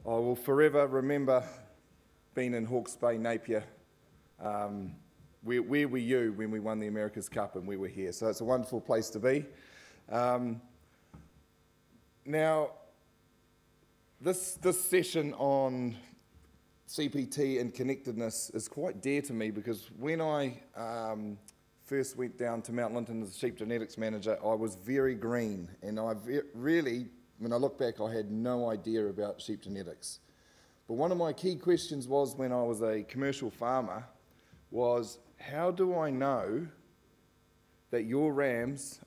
I will forever remember being in Hawke's Bay, Napier. Where were you when we won the America's Cup and we were here? So it's a wonderful place to be. Now, this session on CPT and connectedness is quite dear to me because when I first went down to Mount Linton as sheep genetics manager, I was very green, and really, when I look back, I had no idea about sheep genetics. But one of my key questions was, when I was a commercial farmer, was how do I know that your rams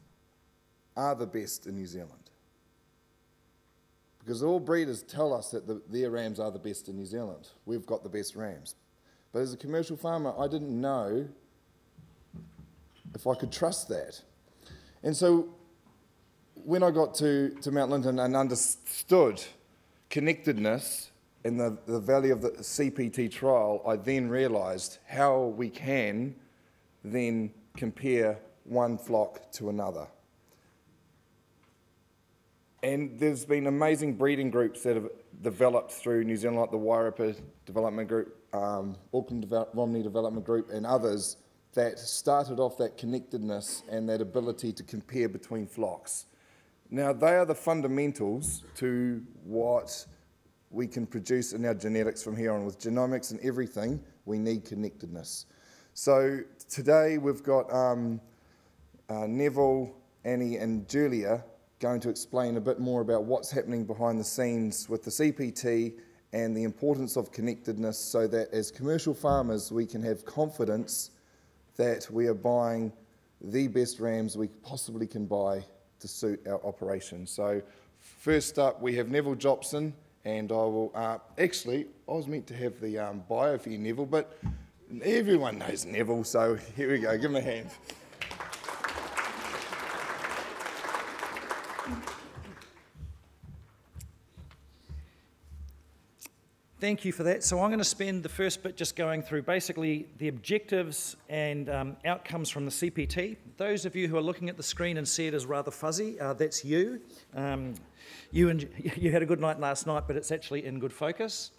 are the best in New Zealand? Because all breeders tell us that their rams are the best in New Zealand. We've got the best rams. But as a commercial farmer, I didn't know if I could trust that. And so when I got to Mount Linton and understood connectedness and the value of the CPT trial, I then realised how we can then compare one flock to another. And there's been amazing breeding groups that have developed through New Zealand, like the Wairapa Development Group, Auckland Romney Development Group, and others that started off that connectedness and that ability to compare between flocks. Now, they are the fundamentals to what we can produce in our genetics from here on. With genomics and everything, we need connectedness. So today we've got Neville, Annie and Julia going to explain a bit more about what's happening behind the scenes with the CPT and the importance of connectedness, so that as commercial farmers we can have confidence that we are buying the best rams we possibly can buy to suit our operation. So first up we have Neville Jopson, and I will, actually I was meant to have the bio for you, Neville, but everyone knows Neville, so here we go, give him a hand. Thank you for that. So I'm going to spend the first bit just going through basically the objectives and outcomes from the CPT. Those of you who are looking at the screen and see it as rather fuzzy, that's you. You had a good night last night, but it's actually in good focus.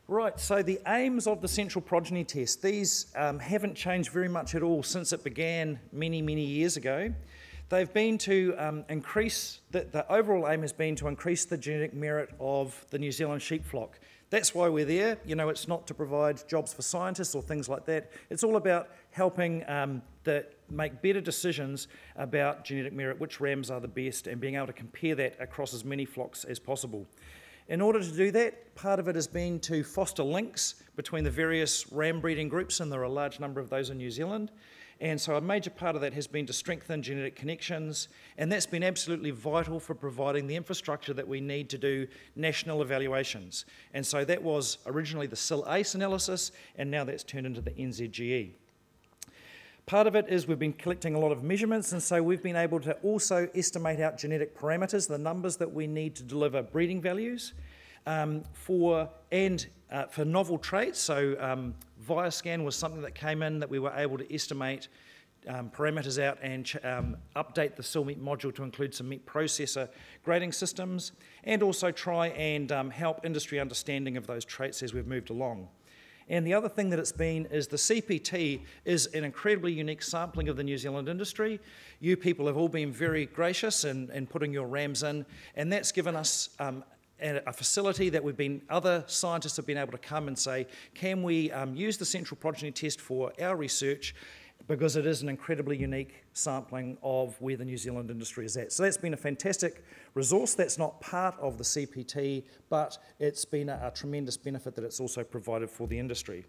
Right, so the aims of the central progeny test, these haven't changed very much at all since it began many, many years ago. They've been to increase, the overall aim has been to increase the genetic merit of the New Zealand sheep flock. That's why we're there. You know, it's not to provide jobs for scientists or things like that. It's all about helping make better decisions about genetic merit, which rams are the best, and being able to compare that across as many flocks as possible. In order to do that, part of it has been to foster links between the various ram breeding groups, and there are a large number of those in New Zealand. And so a major part of that has been to strengthen genetic connections, and that's been absolutely vital for providing the infrastructure that we need to do national evaluations. And so that was originally the SIL-ACE analysis, and now that's turned into the NZGE. Part of it is we've been collecting a lot of measurements, and so we've been able to also estimate out genetic parameters, the numbers that we need to deliver breeding values for novel traits. So ViaScan was something that came in that we were able to estimate parameters out and update the SIL-meat module to include some meat processor grading systems, and also try and help industry understanding of those traits as we've moved along. And the other thing that it's been is the CPT is an incredibly unique sampling of the New Zealand industry. You people have all been very gracious in putting your rams in, and that's given us a facility that other scientists have been able to come and say, can we use the central progeny test for our research, because it is an incredibly unique sampling of where the New Zealand industry is at. So that's been a fantastic resource. That's not part of the CPT, but it's been a tremendous benefit that it's also provided for the industry.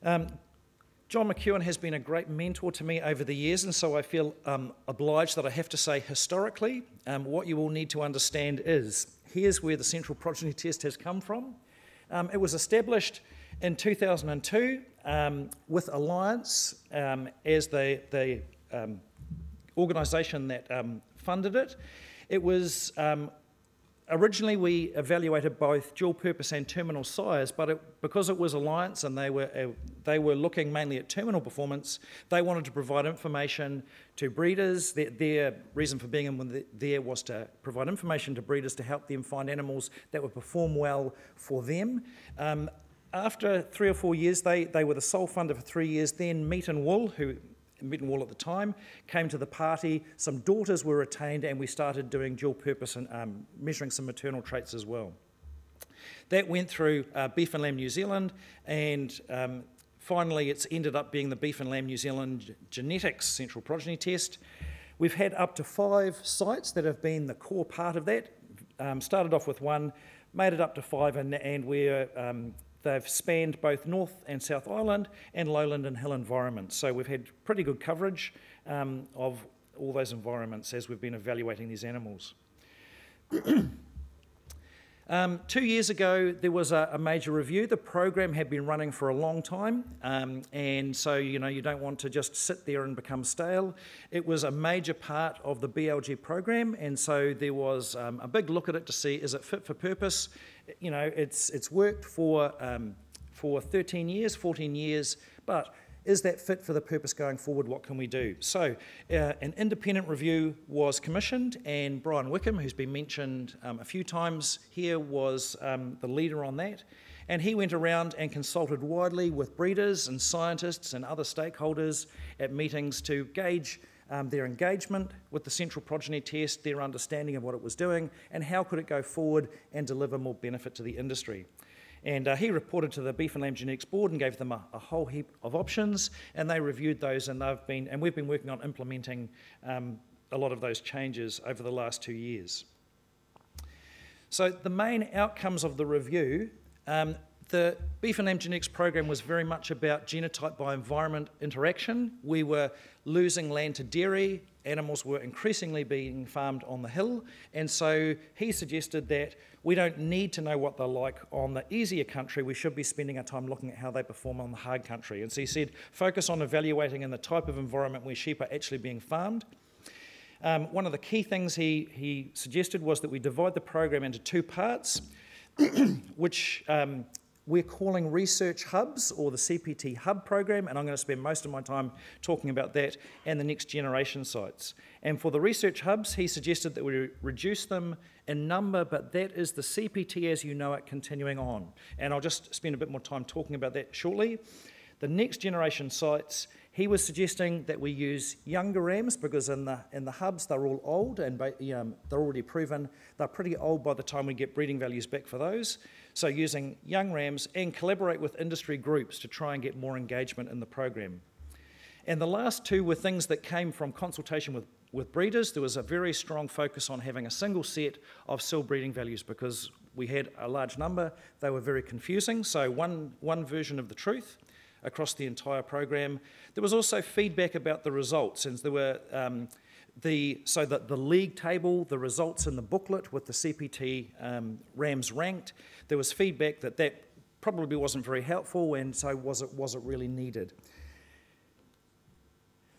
John McEwen has been a great mentor to me over the years, and so I feel obliged that I have to say historically, what you will need to understand is, here's where the central progeny test has come from. It was established in 2002 with Alliance as the organisation that funded it. It was Originally, we evaluated both dual purpose and terminal sires, but because it was Alliance and they were looking mainly at terminal performance, they wanted to provide information to breeders. Their reason for being in there was to provide information to breeders to help them find animals that would perform well for them. After 3 or 4 years, they were the sole funder for 3 years. Then Meat and Wool at the time, came to the party. Some daughters were retained, and we started doing dual purpose and measuring some maternal traits as well. That went through Beef and Lamb New Zealand, and finally it's ended up being the Beef and Lamb New Zealand Genetics Central Progeny Test. We've had up to 5 sites that have been the core part of that. Started off with 1, made it up to 5, and we're they've spanned both North and South Island and lowland and hill environments. So we've had pretty good coverage of all those environments as we've been evaluating these animals. 2 years ago, there was a major review. The program had been running for a long time, and so you don't want to just sit there and become stale. It was a major part of the BLG program, and so there was a big look at it to see, is it fit for purpose? It's worked for 13 years, 14 years, but is that fit for the purpose going forward? What can we do? So an independent review was commissioned, and Brian Wickham, who's been mentioned a few times here, was the leader on that. And he went around and consulted widely with breeders and scientists and other stakeholders at meetings to gauge their engagement with the central progeny test, their understanding of what it was doing, and how could it go forward and deliver more benefit to the industry. And he reported to the Beef and Lamb Genetics Board and gave them a whole heap of options, and they reviewed those, and we've been working on implementing a lot of those changes over the last 2 years. So the main outcomes of the review, the Beef and Lamb Genetics program was very much about genotype by environment interaction. We were losing land to dairy, animals were increasingly being farmed on the hill, and so he suggested that we don't need to know what they're like on the easier country, we should be spending our time looking at how they perform on the hard country. And so he said, focus on evaluating in the type of environment where sheep are actually being farmed. One of the key things he suggested was that we divide the program into 2 parts, which we're calling research hubs, or the CPT hub program, and I'm going to spend most of my time talking about that and the next generation sites. And for the research hubs, he suggested that we reduce them in number, but that is the CPT as you know it continuing on. And I'll just spend a bit more time talking about that shortly. The next generation sites, he was suggesting that we use younger rams, because in the hubs they're all old and they're already proven. They're pretty old by the time we get breeding values back for those. So using young rams, and collaborate with industry groups to try and get more engagement in the program. And the last 2 were things that came from consultation with breeders. There was a very strong focus on having a single set of SIL breeding values, because we had a large number. They were very confusing, so one version of the truth across the entire program. There was also feedback about the results, and there were so that the league table, the results in the booklet with the CPT rams ranked, there was feedback that probably wasn't very helpful, and so was it really needed?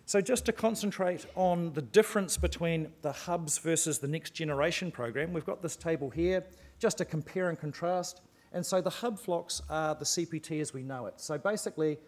So just to concentrate on the difference between the hubs versus the next generation program, we've got this table here, just to compare and contrast. And so the hub flocks are the CPT as we know it. So basically,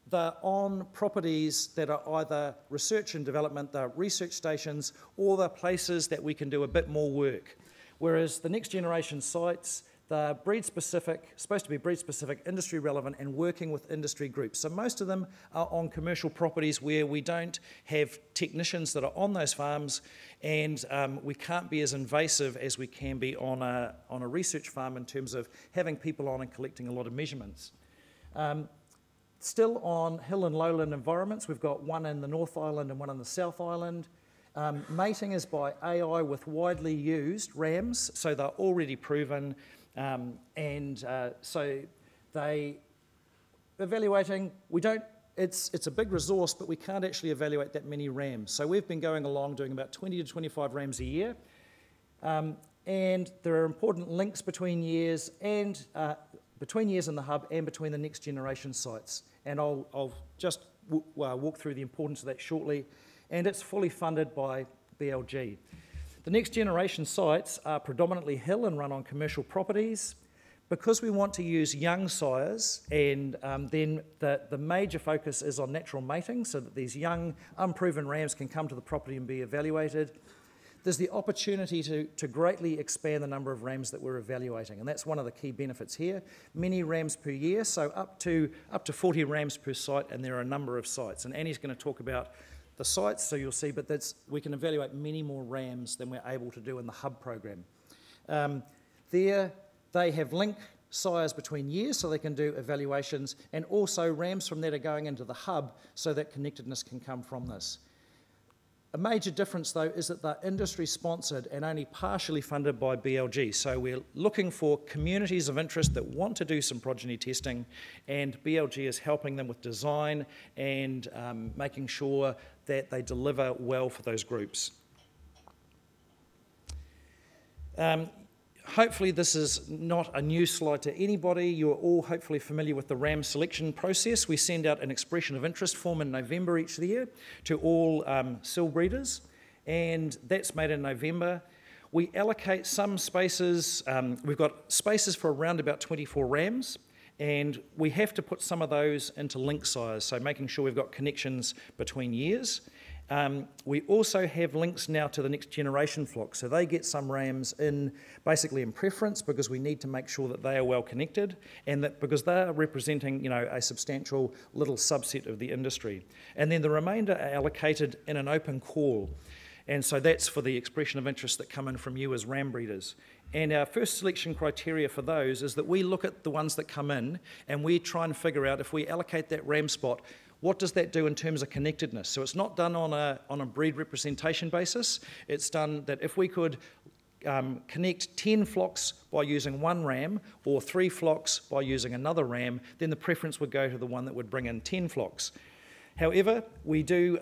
they're on properties that are either research and development, they're research stations, or they're places that we can do a bit more work. Whereas the next generation sites, they're breed-specific, supposed to be breed-specific, industry-relevant, and working with industry groups. So most of them are on commercial properties where we don't have technicians that are on those farms, and we can't be as invasive as we can be on a research farm in terms of having people on and collecting a lot of measurements. Still on hill and lowland environments, we've got one in the North Island and one in the South Island. Mating is by AI with widely used rams, so they're already proven. So they evaluating, it's a big resource, but we can't actually evaluate that many rams. So we've been going along doing about 20 to 25 rams a year. And there are important links between years in the hub and between the next generation sites. And I'll just walk through the importance of that shortly. And it's fully funded by BLG. The next generation sites are predominantly hill and run on commercial properties. Because we want to use young sires, and then the major focus is on natural mating so that these young, unproven rams can come to the property and be evaluated. There's the opportunity to greatly expand the number of rams that we're evaluating, and that's one of the key benefits here. Many rams per year, so up to 40 rams per site, and there are a number of sites. And Annie's going to talk about the sites, so you'll see, but we can evaluate many more rams than we're able to do in the hub program. They have link sires between years, so they can do evaluations, and also rams from that are going into the hub so that connectedness can come from this. A major difference, though, is that they're industry-sponsored and only partially funded by BLG. So we're looking for communities of interest that want to do some progeny testing, and BLG is helping them with design and making sure that they deliver well for those groups. Hopefully this is not a new slide to anybody. You're all hopefully familiar with the ram selection process. We send out an expression of interest form in November each year to all sill breeders, and that's made in November. We allocate some spaces. We've got spaces for around about 24 rams, and we have to put some of those into link sires, so making sure we've got connections between years. We also have links now to the next generation flock, so they get some rams basically in preference because we need to make sure that they are well connected, and that because they are representing, a substantial little subset of the industry. And then the remainder are allocated in an open call, and so that's for the expression of interest that come in from you as ram breeders. And our first selection criteria for those is that we look at the ones that come in and we try and figure out if we allocate that ram spot, what does that do in terms of connectedness? So it's not done on a breed representation basis. It's done that if we could connect 10 flocks by using one ram or 3 flocks by using another ram, then the preference would go to the one that would bring in 10 flocks. However, we do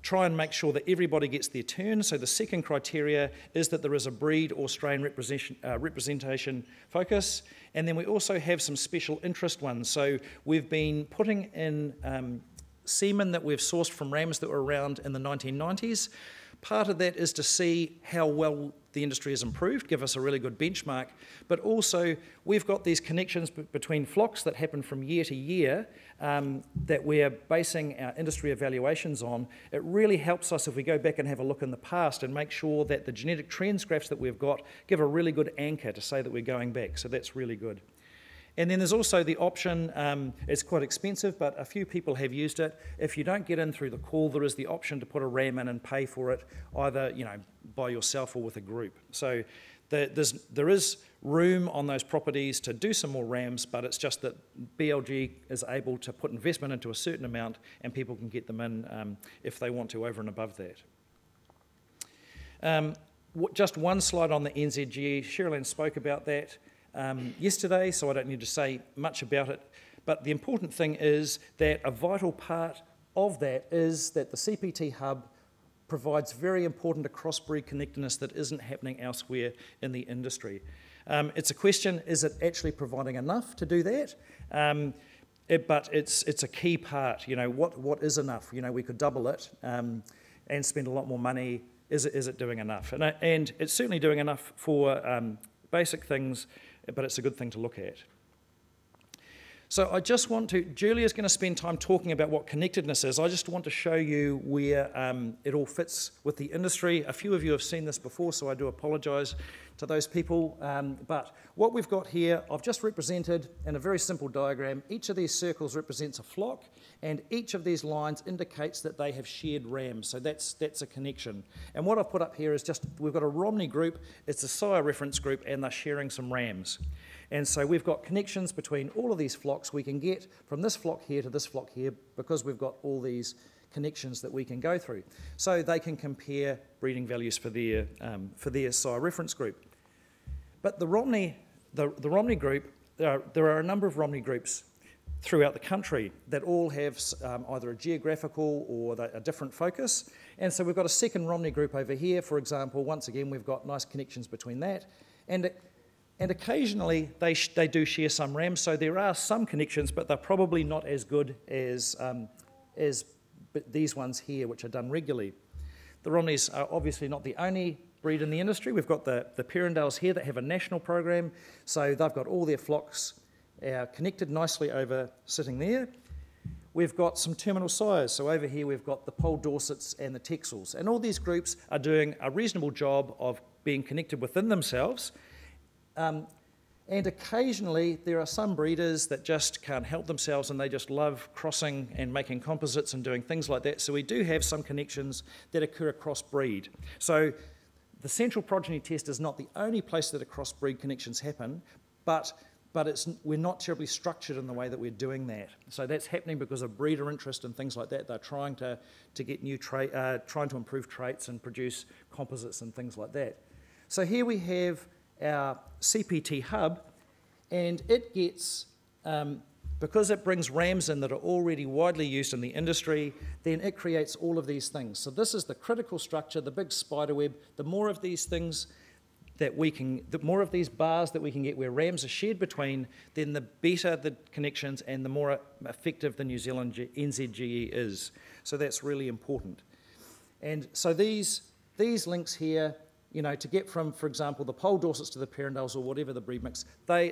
try and make sure that everybody gets their turn. So the second criteria is that there is a breed or strain representation focus. And then we also have some special interest ones. So we've been putting in semen that we've sourced from rams that were around in the 1990s. Part of that is to see how well the industry has improved, give us a really good benchmark, but also we've got these connections between flocks that happen from year to year that we're basing our industry evaluations on. It really helps us if we go back and have a look in the past and make sure that the genetic trends graphs that we've got give a really good anchor to say that we're going back, so that's really good. And then there's also the option, it's quite expensive, but a few people have used it. If you don't get in through the call, there is the option to put a ram in and pay for it, either by yourself or with a group. So there is room on those properties to do some more rams, but it's just that BLG is able to put investment into a certain amount and people can get them in if they want to over and above that. Just one slide on the NZG. Sherilyn spoke about that yesterday, so I don't need to say much about it, but the important thing is that a vital part of that is that the CPT hub provides very important crossbreed connectedness that isn't happening elsewhere in the industry. It's a question, is it actually providing enough to do that? But it's a key part, what is enough? We could double it and spend a lot more money. Is it doing enough? And it's certainly doing enough for basic things, but it's a good thing to look at. So I just want to, Julia's going to spend time talking about what connectedness is. I just want to show you where it all fits with the industry. A few of you have seen this before, so I do apologise to those people. But what we've got here, I've just represented in a very simple diagram. Each of these circles represents a flock, and each of these lines indicates that they have shared rams. So that's a connection. And what I've put up here is just, we've got a Romney group, it's a sire reference group, and they're sharing some rams. And so we've got connections between all of these flocks. We can get from this flock here to this flock here because we've got all these connections that we can go through. So they can compare breeding values for their sire reference group. But the Romney group, there are a number of Romney groups throughout the country that all have either a geographical or a different focus. And so we've got a second Romney group over here, for example. Once again, we've got nice connections between that. And occasionally they do share some rams, so there are some connections, but they're probably not as good as these ones here, which are done regularly. The Romneys are obviously not the only breed in the industry. We've got the Perindales here that have a national program, so they've got all their flocks connected nicely over sitting there. We've got some terminal sires, so over here we've got the Pole Dorsets and the Texels, and all these groups are doing a reasonable job of being connected within themselves. And occasionally there are some breeders that just can't help themselves and they just love crossing and making composites and doing things like that. So we do have some connections that occur across breed. So the central progeny test is not the only place that across breed connections happen, but we're not terribly structured in the way that we're doing that. So that's happening because of breeder interest and things like that. They're trying to get new trying to improve traits and produce composites and things like that. So here we have our CPT hub, and it gets, because it brings rams in that are already widely used in the industry, then it creates all of these things. So this is the critical structure, the big spider web. The more of these things that we can, the more of these bars that we can get where rams are shared between, then the better the connections and the more effective the New Zealand NZGE is. So that's really important. And so these links here, you know, to get from, for example, the Pole Dorsets to the Perindales or whatever the breed mix, a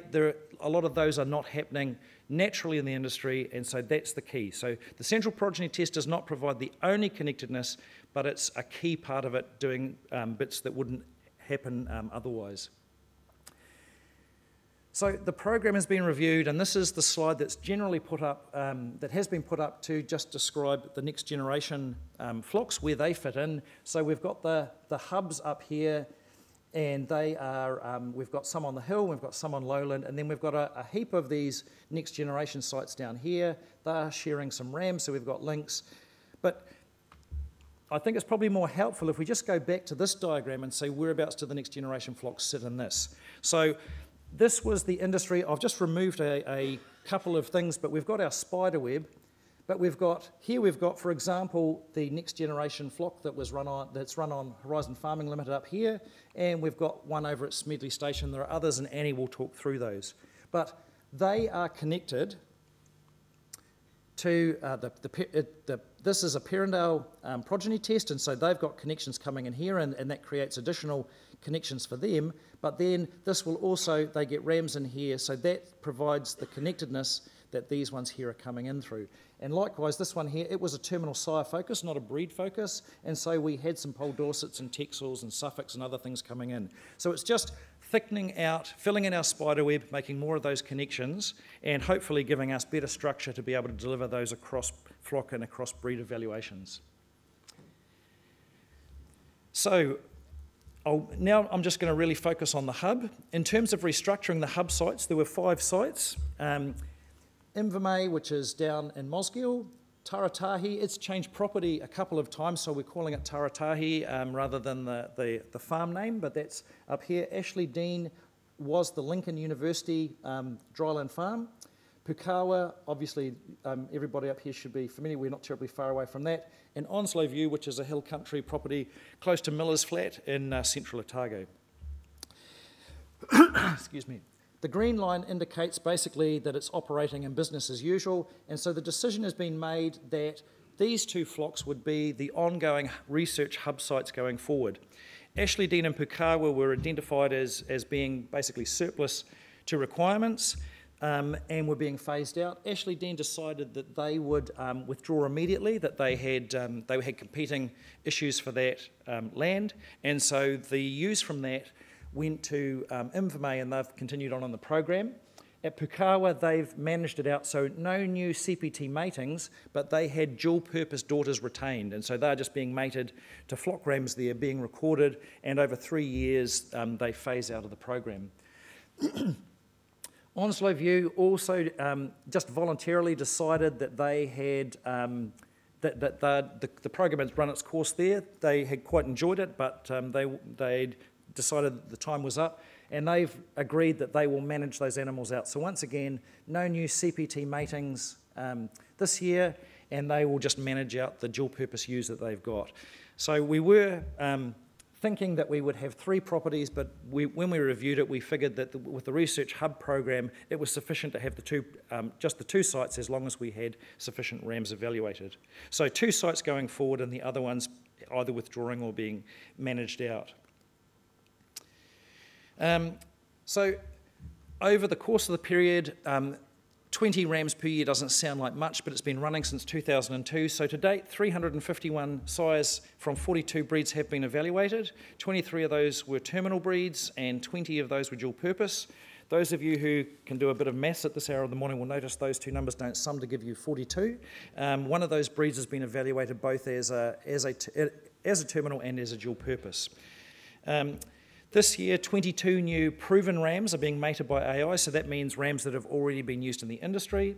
lot of those are not happening naturally in the industry, and so that's the key. So the central progeny test does not provide the only connectedness, but it's a key part of it, doing bits that wouldn't happen otherwise. So the program has been reviewed, and this is the slide that's generally put up, that has been put up to just describe the next generation flocks, where they fit in. So we've got the hubs up here, and they are, we've got some on the hill, we've got some on lowland, and then we've got a heap of these next generation sites down here. They are sharing some rams, so we've got links. But I think it's probably more helpful if we just go back to this diagram and say whereabouts do the next generation flocks sit in this. So this was the industry. I've just removed a couple of things, but we've got our spider web. But we've got, for example, the next generation flock that's run on Horizon Farming Limited up here, and we've got one over at Smedley Station. There are others, and Annie will talk through those. But they are connected to this is a Perindale progeny test, and so they've got connections coming in here, and that creates additional connections for them. But then this will also, they get rams in here, so that provides the connectedness that these ones here are coming in through. And likewise, this one here, it was a terminal sire focus, not a breed focus, and so we had some Pole Dorsets and Texels and Suffolks and other things coming in. So it's just thickening out, filling in our spider web, making more of those connections, and hopefully giving us better structure to be able to deliver those across flock and across breed evaluations. So now I'm just going to really focus on the hub. In terms of restructuring the hub sites, there were 5 sites. Invermay, which is down in Mosgiel, Taratahi, it's changed property a couple of times, so we're calling it Taratahi rather than the farm name, but that's up here. Ashley Dean was the Lincoln University dryland farm. Pukawa, obviously everybody up here should be familiar, we're not terribly far away from that. And Onslow View, which is a hill country property close to Miller's Flat in central Otago. Excuse me. The green line indicates basically that it's operating in business as usual, and so the decision has been made that these 2 flocks would be the ongoing research hub sites going forward. Ashley Dean and Pukawa were identified as being basically surplus to requirements and were being phased out. Ashley Dean decided that they would withdraw immediately, that they had competing issues for that land, and so the use from that went to Invermay, and they've continued on in the program. At Pukawa, they've managed it out, so no new CPT matings, but they had dual-purpose daughters retained, and so they're just being mated to flock rams there, being recorded, and over 3 years they phase out of the program. Onslow View also just voluntarily decided that they had the program had run its course there. They had quite enjoyed it, but they'd decided that the time was up, and they've agreed that they will manage those animals out. So once again, no new CPT matings this year, and they will just manage out the dual-purpose ewes that they've got. So we were thinking that we would have 3 properties, but when we reviewed it, we figured that with the research hub program, it was sufficient to have just the 2 sites as long as we had sufficient rams evaluated. So 2 sites going forward, and the other ones either withdrawing or being managed out. So over the course of the period, 20 rams per year doesn't sound like much, but it's been running since 2002. So to date, 351 sires from 42 breeds have been evaluated. 23 of those were terminal breeds and 20 of those were dual purpose. Those of you who can do a bit of maths at this hour of the morning will notice those two numbers don't sum to give you 42. One of those breeds has been evaluated both as a terminal and as a dual purpose. This year, 22 new proven rams are being mated by AI, so that means rams that have already been used in the industry.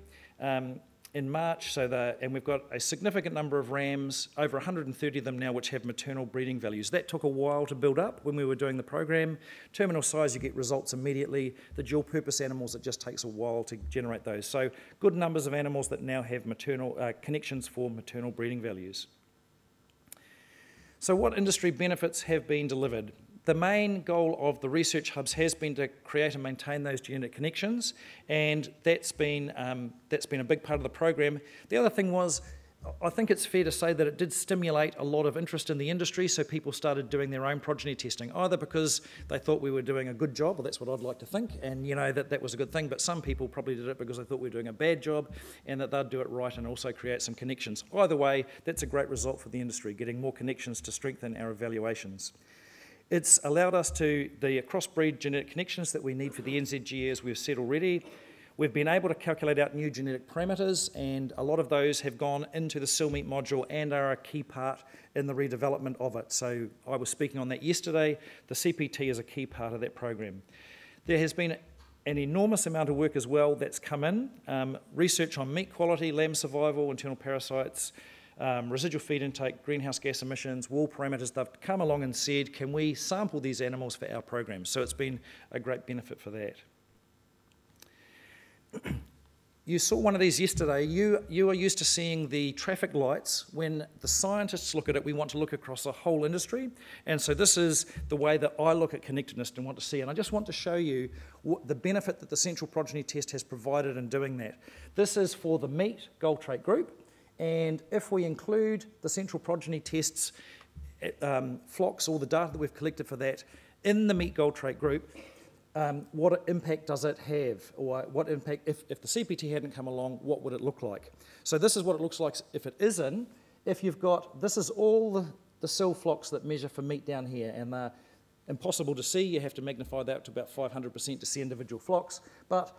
In March, and we've got a significant number of rams, over 130 of them now, which have maternal breeding values. That took a while to build up when we were doing the program. Terminal size, you get results immediately. The dual purpose animals, it just takes a while to generate those. So good numbers of animals that now have maternal connections for maternal breeding values. So what industry benefits have been delivered? The main goal of the research hubs has been to create and maintain those genetic connections, and that's been a big part of the program. The other thing was, I think it's fair to say that it did stimulate a lot of interest in the industry, so people started doing their own progeny testing, either because they thought we were doing a good job, or that's what I'd like to think, and you know that was a good thing, but some people probably did it because they thought we were doing a bad job, and that they'd do it right and also create some connections. Either way, that's a great result for the industry, getting more connections to strengthen our evaluations. It's allowed us the crossbreed genetic connections that we need for the NZGE, as we've said already. We've been able to calculate out new genetic parameters, and a lot of those have gone into the CIL-meat module and are a key part in the redevelopment of it. So I was speaking on that yesterday. The CPT is a key part of that program. There has been an enormous amount of work as well that's come in. Research on meat quality, lamb survival, internal parasites, residual feed intake, greenhouse gas emissions, wool parameters. They've come along and said, can we sample these animals for our program? So it's been a great benefit for that. You saw one of these yesterday. You are used to seeing the traffic lights. When the scientists look at it, we want to look across the whole industry. And so this is the way that I look at Connectionist and want to see. And I just want to show you the benefit that the central progeny test has provided in doing that. This is for the meat gold trait group. And if we include the central progeny tests, flocks, all the data that we've collected for that, in the meat gold trait group, what impact does it have? Or what impact, if the CPT hadn't come along, what would it look like? So this is what it looks like if it is in. If you've got, this is all the CIL flocks that measure for meat down here, and they're impossible to see. You have to magnify that to about 500% to see individual flocks. But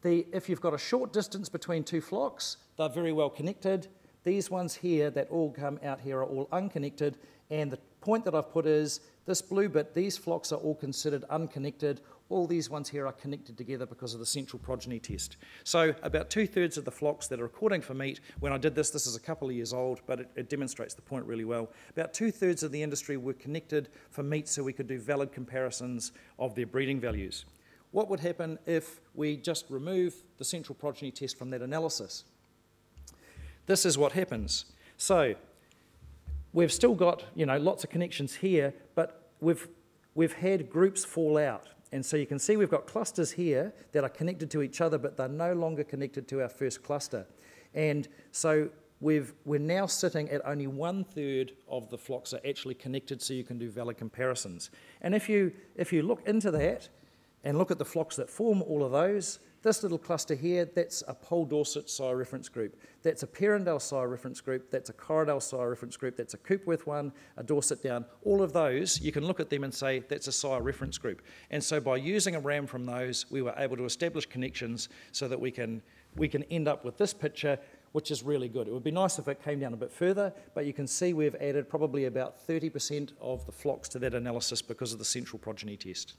if you've got a short distance between two flocks, they're very well connected. These ones here that all come out here are all unconnected, and the point that I've put is this blue bit, these flocks are all considered unconnected. All these ones here are connected together because of the central progeny test. So about 2/3 of the flocks that are recording for meat, when I did this is a couple of years old, but it demonstrates the point really well. About 2/3 of the industry were connected for meat so we could do valid comparisons of their breeding values. What would happen if we just remove the central progeny test from that analysis? This is what happens. So we've still got, lots of connections here, but we've had groups fall out. And so you can see we've got clusters here that are connected to each other, but they're no longer connected to our first cluster. And so we're now sitting at only 1/3 of the flocks are actually connected, so you can do valid comparisons. And if you look into that and look at the flocks that form all of those, this little cluster here, that's a Pole Dorset sire reference group. That's a Perrindale sire reference group. That's a Corriedale sire reference group. That's a Coopworth one, a Dorset down. All of those, you can look at them and say that's a sire reference group. And so by using a ram from those, we were able to establish connections so that we can end up with this picture, which is really good. It would be nice if it came down a bit further, but you can see we've added probably about 30% of the flocks to that analysis because of the central progeny test.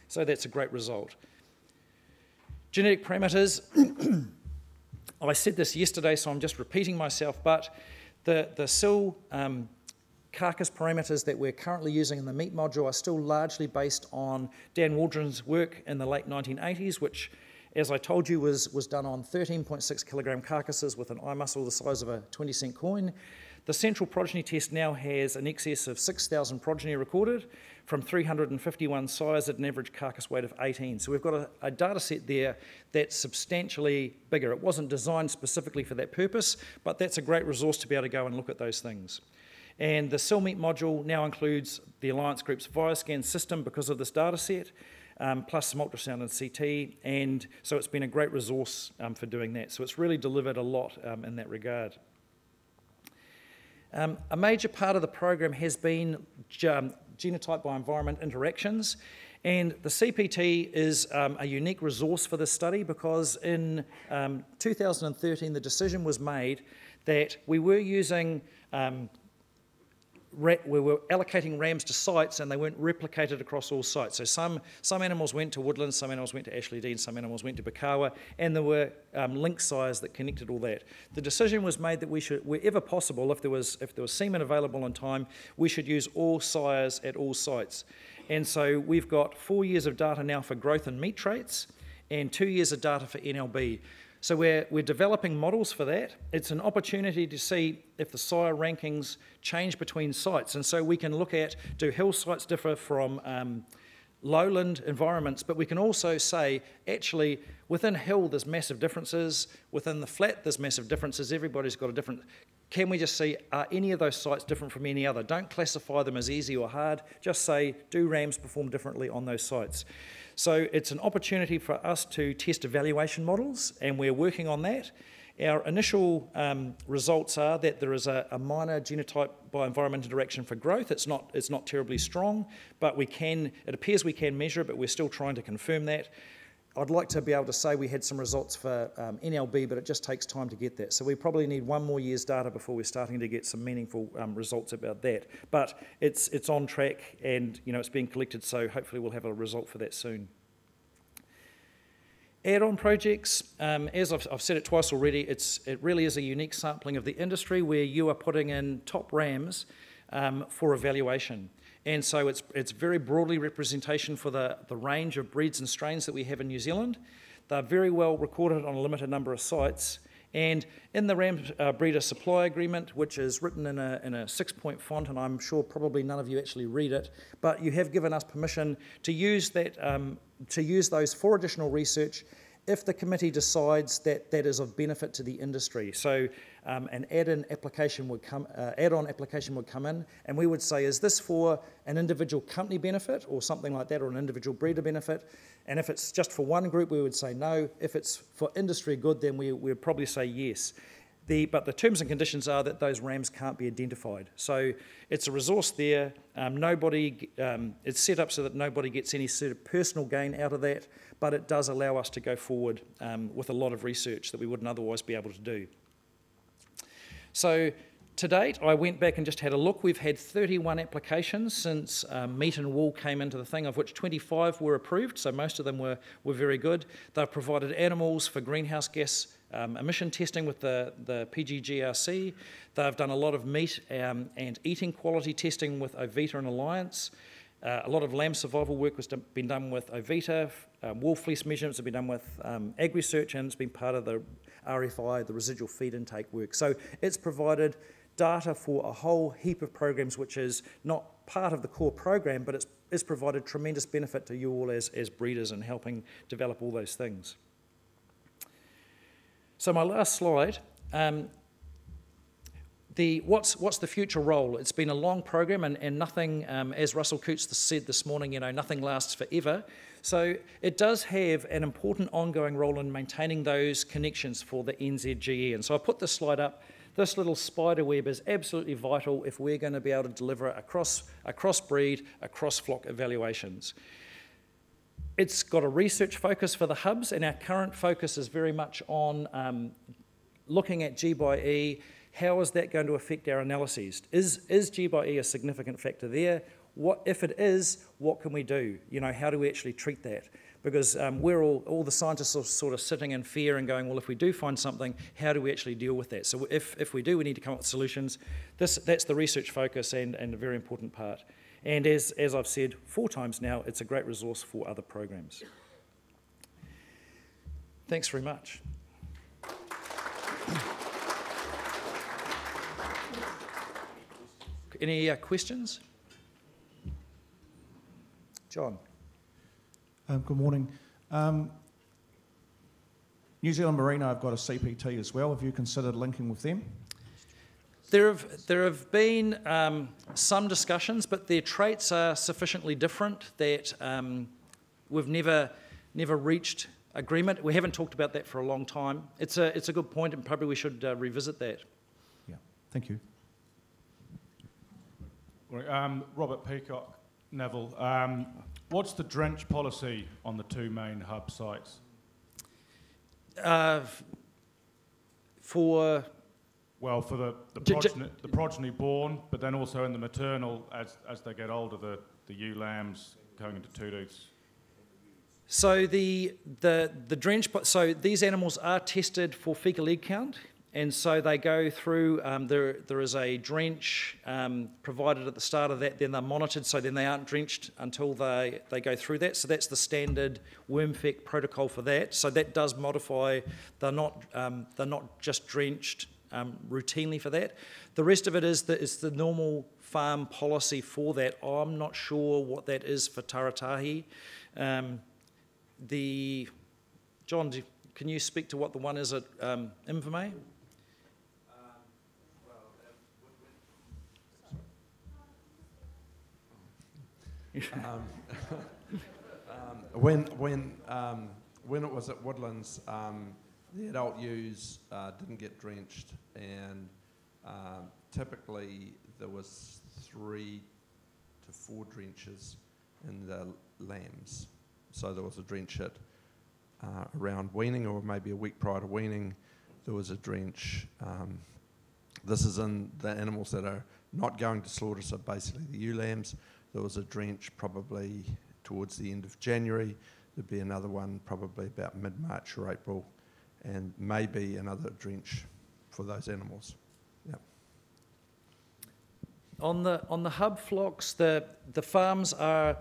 So that's a great result. Genetic parameters, I said this yesterday, so I'm just repeating myself, but the CIL carcass parameters that we're currently using in the meat module are still largely based on Dan Waldron's work in the late 1980s, which, as I told you, was done on 13.6 kilogram carcasses with an eye muscle the size of a 20-cent coin. The central progeny test now has an excess of 6,000 progeny recorded from 351 sires at an average carcass weight of 18. So we've got a data set there that's substantially bigger. It wasn't designed specifically for that purpose, but that's a great resource to be able to go and look at those things. And the CellMeet module now includes the Alliance Group's ViruScan system because of this data set, plus some ultrasound and CT, and so it's been a great resource for doing that. So it's really delivered a lot in that regard. A major part of the program has been genotype by environment interactions, and the CPT is a unique resource for this study because in 2013 the decision was made that we were using we were allocating rams to sites and they weren't replicated across all sites. So some animals went to Woodlands, some animals went to Ashley Dean, some animals went to Bakawa, and there were link sires that connected all that. The decision was made that we should, wherever possible, if there was semen available in time, we should use all sires at all sites. And so we've got 4 years of data now for growth and meat traits and 2 years of data for NLB. So we're developing models for that. It's an opportunity to see if the sire rankings change between sites. And so we can look at, do hill sites differ from lowland environments? But we can also say, actually, within hill there's massive differences. Within the flat there's massive differences. Everybody's got a different... Can we just see, are any of those sites different from any other? Don't classify them as easy or hard. Just say, do rams perform differently on those sites? So it's an opportunity for us to test evaluation models, and we're working on that. Our initial results are that there is a minor genotype by environment interaction for growth. It's not terribly strong, but it appears we can measure it, but we're still trying to confirm that. I'd like to be able to say we had some results for NLB, but it just takes time to get that. So we probably need 1 more year's data before we're starting to get some meaningful results about that. But it's on track, and it's being collected, so hopefully we'll have a result for that soon. Add-on projects, as I've said it twice already, it really is a unique sampling of the industry where you are putting in top rams for evaluation. And so it's very broadly representation for the range of breeds and strains that we have in New Zealand. They're very well recorded on a limited number of sites. And in the ram breeder supply agreement, which is written in a 6-point font, and I'm sure probably none of you actually read it, but you have given us permission to use that, to use those for additional research if the committee decides that that is of benefit to the industry. So an add-on application would come in, and we would say, is this for an individual company benefit or something like that, or an individual breeder benefit? And if it's just for one group, we would say no. If it's for industry good, then we would probably say yes. But the terms and conditions are that those rams can't be identified. So it's a resource there. It's set up so that nobody gets any sort of personal gain out of that, but it does allow us to go forward with a lot of research that we wouldn't otherwise be able to do. So to date, I went back and just had a look. We've had 31 applications since meat and wool came into the thing, of which 25 were approved, so most of them were very good. They've provided animals for greenhouse gas emission testing with the PGGRC. They've done a lot of meat and eating quality testing with Ovita and Alliance. A lot of lamb survival work has been done with Ovita. Wool fleece measurements have been done with AgResearch, and it's been part of the RFI, the residual feed intake work. So it's provided data for a whole heap of programs, which is not part of the core program, but it's provided tremendous benefit to you all as breeders in helping develop all those things. So my last slide, what's the future role? It's been a long program, and nothing, as Russell Coutts said this morning, nothing lasts forever. So it does have an important ongoing role in maintaining those connections for the NZGE. And so I put this slide up. This little spider web is absolutely vital if we're going to be able to deliver across breed, across flock evaluations. It's got a research focus for the hubs, and our current focus is very much on looking at G by E. How is that going to affect our analyses? Is G by E a significant factor there? If it is, what can we do? How do we actually treat that? Because we're all the scientists are sort of sitting in fear and going, well, if we do find something, how do we actually deal with that? So if we do, we need to come up with solutions. That's the research focus and a very important part. And as I've said 4 times now, it's a great resource for other programs. Thanks very much. Any questions? John. Good morning. New Zealand Merino have got a CPT as well. Have you considered linking with them? There have been some discussions, but their traits are sufficiently different that we've never reached agreement. We haven't talked about that for a long time. It's a good point, and probably we should revisit that. Yeah, thank you. Robert Peacock, Neville. What's the drench policy on the two main hub sites? For the progeny born, but then also in the maternal as they get older, the ewe lambs going into two-tooths. So the drench. So these animals are tested for fecal egg count, and so they go through. There is a drench provided at the start of that. Then they're monitored, so then they aren't drenched until they go through that. So that's the standard worm-fec protocol for that. So that does modify. They're not just drenched routinely for that. The rest of it is the normal farm policy for that. I'm not sure what that is for Taratahi. John, can you speak to what the one is at Invermay? When it was at Woodlands, the adult ewes didn't get drenched, and typically there was 3 to 4 drenches in the lambs. So there was a drench at around weaning, or maybe a week prior to weaning, there was a drench. This is in the animals that are not going to slaughter, so basically the ewe lambs. There was a drench probably towards the end of January. There'd be another one probably about mid-March or April, and maybe another drench for those animals. Yep. On the hub flocks, the farms are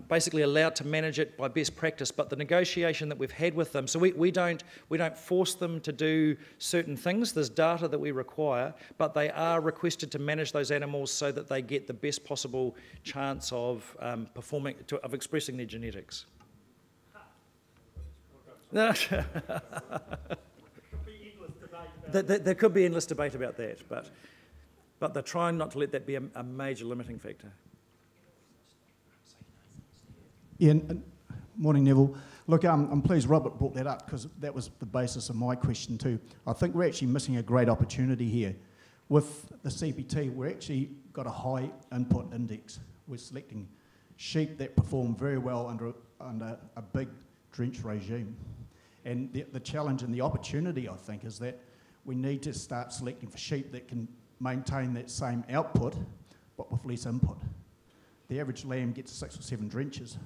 basically allowed to manage it by best practice, but the negotiation that we've had with them, so we don't force them to do certain things. There's data that we require, but they are requested to manage those animals so that they get the best possible chance of of expressing their genetics. There could be endless debate about that, but they're trying not to let that be a major limiting factor. Yeah, morning, Neville. Look, I'm pleased Robert brought that up, because that was the basis of my question too. I think we're actually missing a great opportunity here. With the CPT, we're actually got a high input index. We're selecting sheep that perform very well under a big drench regime. And the challenge and the opportunity, I think, is that we need to start selecting for sheep that can maintain that same output, but with less input. The average lamb gets 6 or 7 drenches,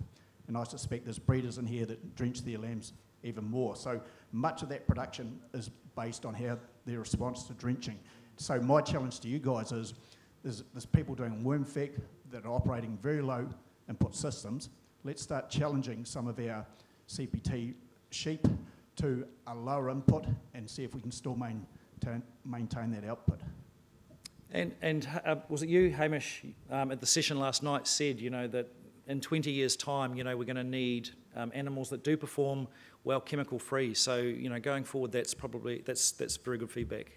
and I suspect there's breeders in here that drench their lambs even more. So much of that production is based on how their response to drenching. So my challenge to you guys is, there's people doing worm-fec that are operating very low input systems. Let's start challenging some of our CPT sheep to a lower input and see if we can still maintain that output. And was it you, Hamish, at the session last night said, that in 20 years' time, we're going to need animals that do perform well chemical-free. So, going forward, that's very good feedback.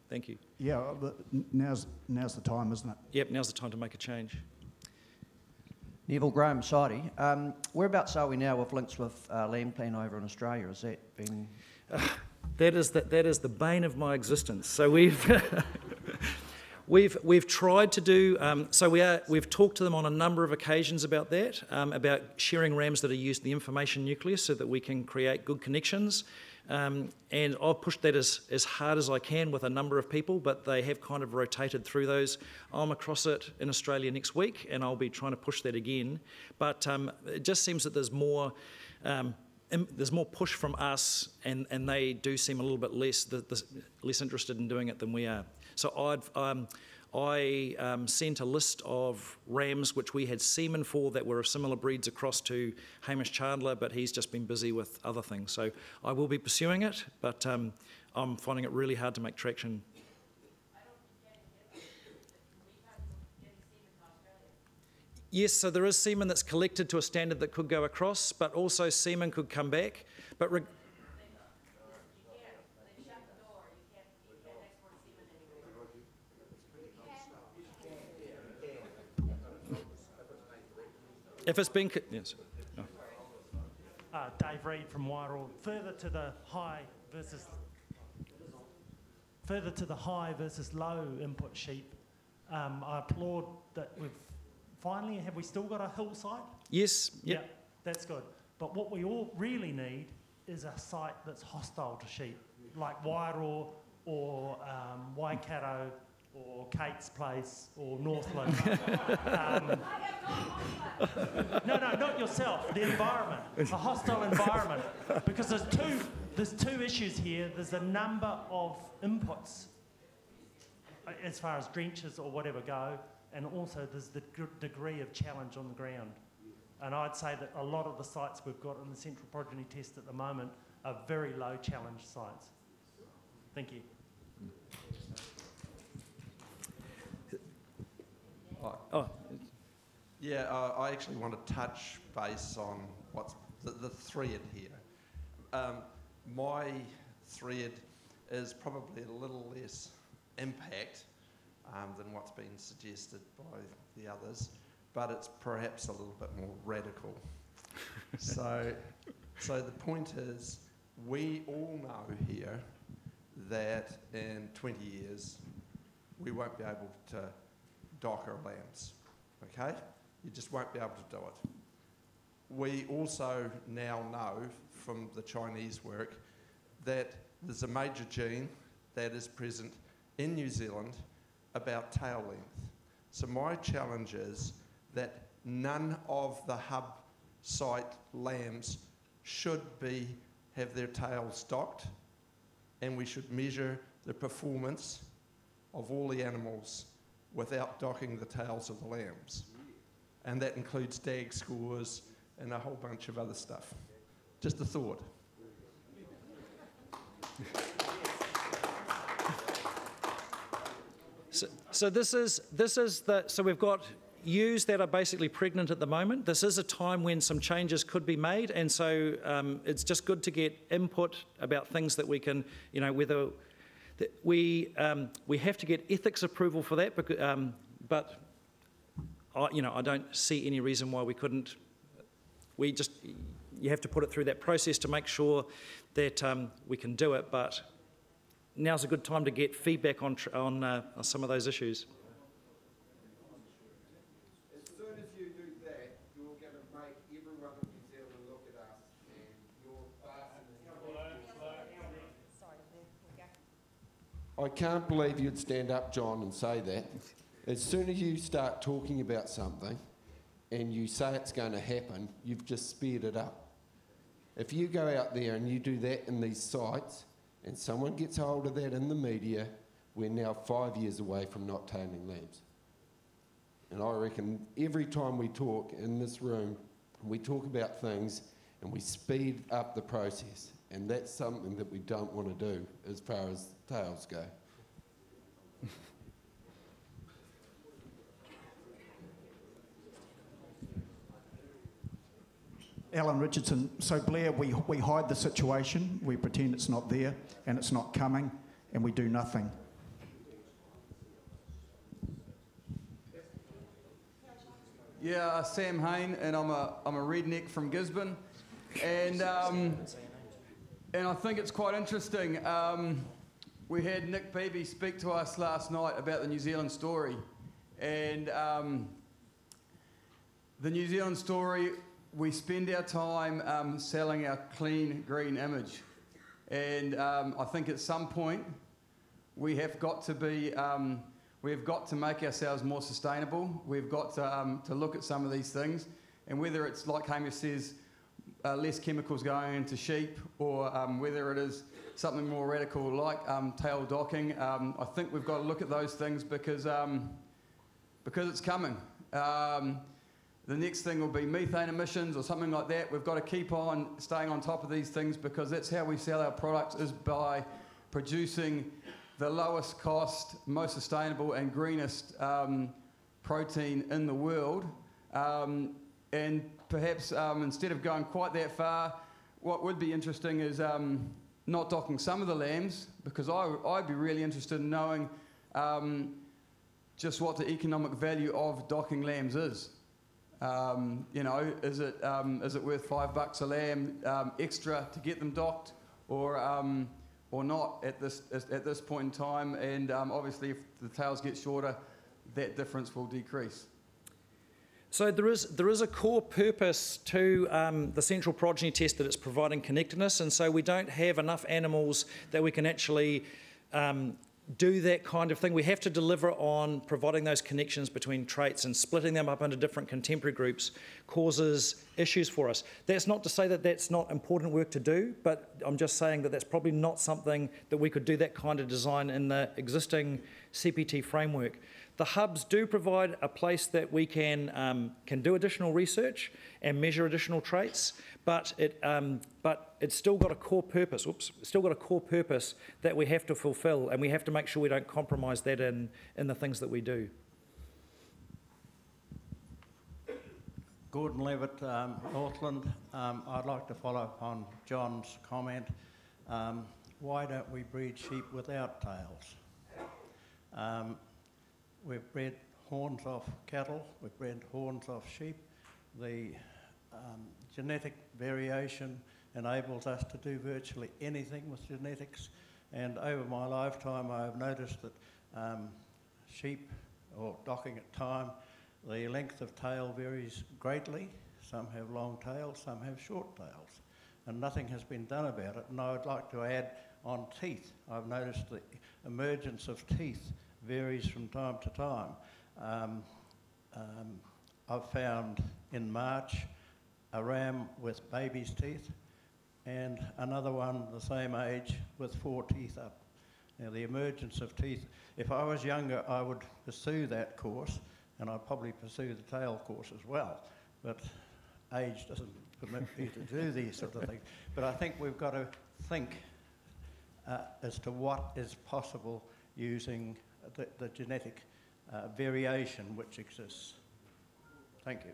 Thank you. Yeah, but now's the time, isn't it? Yep, now's the time to make a change. Neville, Graham Soddy. Whereabouts are we now with links with Land Plan over in Australia? Has that been... That is the bane of my existence. So we've tried to do, we've talked to them on a number of occasions about that, about sharing rams that are used in the information nucleus so that we can create good connections. And I've pushed that as hard as I can with a number of people, but they have kind of rotated through those. I'm across it in Australia next week, and I'll be trying to push that again. But it just seems that there's more push from us, and they do seem a little bit less interested in doing it than we are. So I sent a list of rams which we had semen for that were of similar breeds across to Hamish Chandler, but he's just been busy with other things. So I will be pursuing it, but I'm finding it really hard to make traction. Yes, so there is semen that's collected to a standard that could go across, but also semen could come back. But If it's been... Yes. No. Dave Reid from Wairoa. Further to the high versus low input sheep, I applaud that we've finally, have we still got a hill site? Yes. Yep. Yeah, that's good. But what we all really need is a site that's hostile to sheep, like Wairoa or Waikato or Kate's Place or Northland. No, not yourself, the environment, a hostile environment. Because there's two issues here. There's a number of inputs as far as drenches or whatever go, and also there's the degree of challenge on the ground. And I'd say that a lot of the sites we've got in the central progeny test at the moment are very low challenge sites. Thank you. Oh. Yeah, I actually want to touch base on what's the thread here. My thread is probably a little less impact than what's been suggested by the others, but it's perhaps a little bit more radical. So the point is, we all know here that in 20 years we won't be able to dock our lambs, okay? You just won't be able to do it. We also now know from the Chinese work that there's a major gene that is present in New Zealand about tail length. So my challenge is that none of the hub site lambs should have their tails docked, and we should measure the performance of all the animals without docking the tails of the lambs. And that includes DAG scores and a whole bunch of other stuff. Just a thought. So this is the, so we've got ewes that are basically pregnant at the moment. This is a time when some changes could be made, and so it's just good to get input about things that we can, whether we have to get ethics approval for that, but I don't see any reason why we couldn't. You have to put it through that process to make sure that we can do it, but now's a good time to get feedback on some of those issues. As soon as you do that, you're going to make everyone in New Zealand look at us, and you're I can't believe you'd stand up, John, and say that. As soon as you start talking about something and you say it's going to happen, you've just speed it up. If you go out there and you do that in these sites and someone gets hold of that in the media, we're now 5 years away from not tailing lambs. And I reckon every time we talk in this room, we talk about things and we speed up the process. And that's something that we don't want to do as far as tails go. Alan Richardson, so Blair, we hide the situation, we pretend it's not there and it's not coming, and we do nothing. Yeah, Sam Hain, and I'm a redneck from Gisborne, and I think it's quite interesting. We had Nick Beebe speak to us last night about the New Zealand story, and the New Zealand story, we spend our time selling our clean green image, and I think at some point we have got to be, we've got to make ourselves more sustainable. We've got to look at some of these things, and whether it's like Hamish says, less chemicals going into sheep, or whether it is something more radical like tail docking, I think we've got to look at those things because it's coming. The next thing will be methane emissions or something like that. We've got to keep on staying on top of these things because that's how we sell our products, is by producing the lowest cost, most sustainable and greenest protein in the world. And perhaps instead of going quite that far, what would be interesting is not docking some of the lambs, because I'd be really interested in knowing just what the economic value of docking lambs is. You know, is it worth $5 a lamb extra to get them docked, or not at this point in time? And obviously, if the tails get shorter, that difference will decrease. So there is a core purpose to the central progeny test, that it's providing connectedness, and so we don't have enough animals that we can actually do that kind of thing. We have to deliver on providing those connections between traits, and splitting them up into different contemporary groups causes issues for us. That's not to say that that's not important work to do, but I'm just saying that that's probably not something that we could do that kind of design in the existing CPT framework. The hubs do provide a place that we can do additional research and measure additional traits, but it's still got a core purpose. Still got a core purpose that we have to fulfil, and we have to make sure we don't compromise that in the things that we do. Gordon Levitt, Northland. I'd like to follow up on John's comment. Why don't we breed sheep without tails? We've bred horns off cattle, we've bred horns off sheep. The genetic variation enables us to do virtually anything with genetics, and over my lifetime I've noticed that sheep, or docking at time, the length of tail varies greatly. Some have long tails, some have short tails, and nothing has been done about it. And I would like to add on teeth. I've noticed the emergence of teeth varies from time to time. I've found in March a ram with baby's teeth, and another one the same age with 4 teeth up. Now, the emergence of teeth, if I was younger, I would pursue that course, and I'd probably pursue the tail course as well, but age doesn't permit me to do these sort of things. But I think we've got to think as to what is possible using the genetic variation which exists. Thank you.